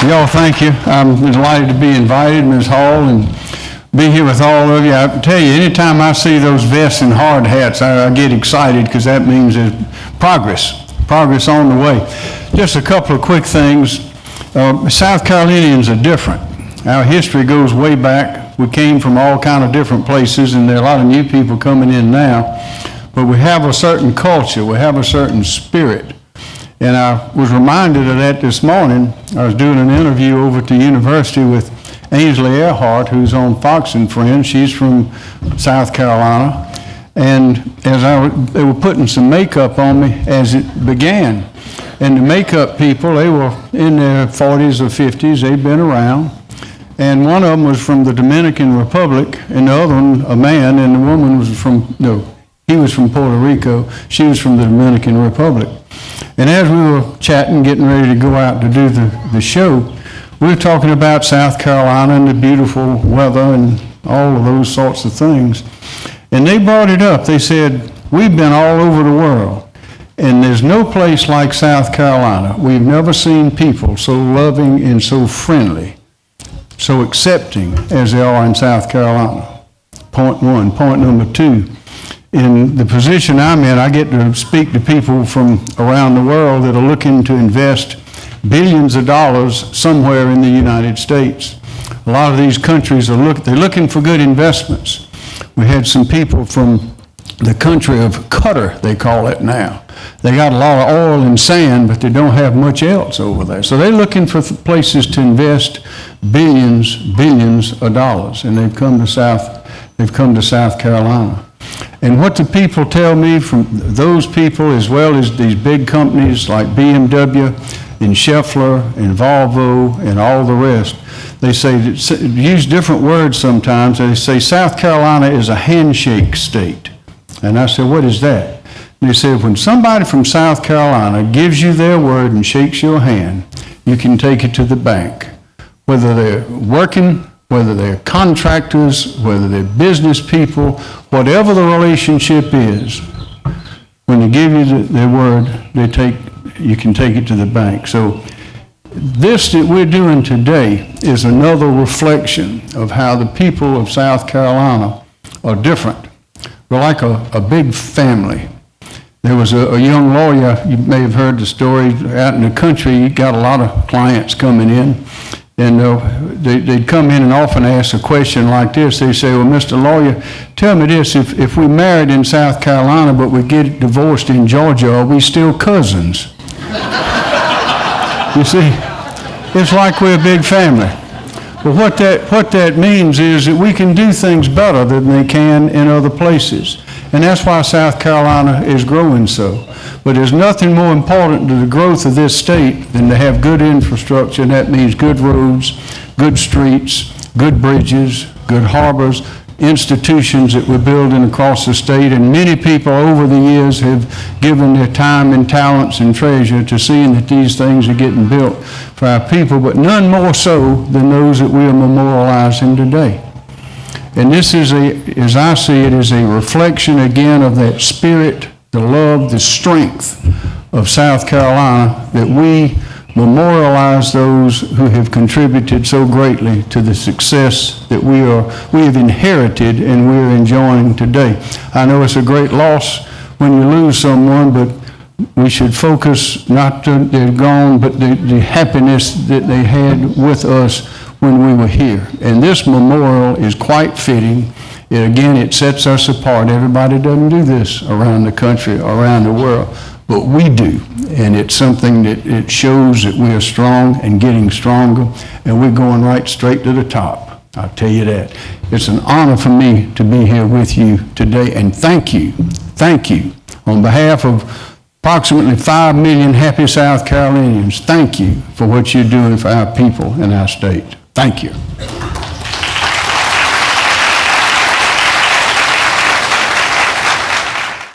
Y'all, thank you. I'm delighted to be invited, Ms. Hall, and be here with all of you. I tell you, anytime I see those vests and hard hats, I get excited because that means there's progress on the way. Just a couple of quick things. South Carolinians are different. Our history goes way back. We came from all kind of different places, and there are a lot of new people coming in now. But we have a certain culture. We have a certain spirit. And I was reminded of that this morning. I was doing an interview over at the university with Ainsley Earhart, who's on Fox and Friends. She's from South Carolina. And as they were putting some makeup on me as it began. And the makeup people, they were in their 40s or 50s. They'd been around. And one of them was from the Dominican Republic, and the other one, a man, and the woman was he was from Puerto Rico. She was from the Dominican Republic. And as we were chatting, getting ready to go out to do the show, we were talking about South Carolina and the beautiful weather and all of those sorts of things. And they brought it up. They said, we've been all over the world, and there's no place like South Carolina. We've never seen people so loving and so friendly, so accepting as they are in South Carolina. Point one. Point number two. In the position I'm in, I get to speak to people from around the world that are looking to invest billions of dollars somewhere in the United States. A lot of these countries they're looking for good investments. We had some people from the country of Qatar, they call it now. They got a lot of oil and sand, but they don't have much else over there. So they're looking for places to invest billions of dollars, and they've come to South Carolina. And what the people tell me from those people, as well as these big companies like BMW and Schaeffler and Volvo and all the rest, they say, use different words sometimes. They say South Carolina is a handshake state. And I said, what is that? And they said, when somebody from South Carolina gives you their word and shakes your hand, you can take it to the bank. Whether they're working, whether they're contractors, whether they're business people, whatever the relationship is, when they give you their word, you can take it to the bank. So this that we're doing today is another reflection of how the people of South Carolina are different. We're like a big family. There was a young lawyer, you may have heard the story, out in the country. He got a lot of clients coming in. And they'd come in and often ask a question like this. They say, well, Mr. Lawyer, tell me this, if we married in South Carolina but we get divorced in Georgia, are we still cousins? You see, it's like we're a big family. But what that means is that we can do things better than they can in other places. And that's why South Carolina is growing so. But there's nothing more important to the growth of this state than to have good infrastructure, and that means good roads, good streets, good bridges, good harbors, institutions that we're building across the state. And many people over the years have given their time and talents and treasure to seeing that these things are getting built for our people, but none more so than those that we are memorializing today. And this is, as I see it, is a reflection again of that spirit, the love, the strength of South Carolina, that we memorialize those who have contributed so greatly to the success that we have inherited and we're enjoying today. I know it's a great loss when you lose someone, but we should focus not that they're gone, but the happiness that they had with us when we were here. And this memorial is quite fitting. It sets us apart. Everybody doesn't do this around the country, around the world, but we do. And it's something that it shows that we are strong and getting stronger, and we're going right straight to the top. I'll tell you that. It's an honor for me to be here with you today, and thank you on behalf of approximately 5 million happy South Carolinians. Thank you for what you're doing for our people and our state. Thank you.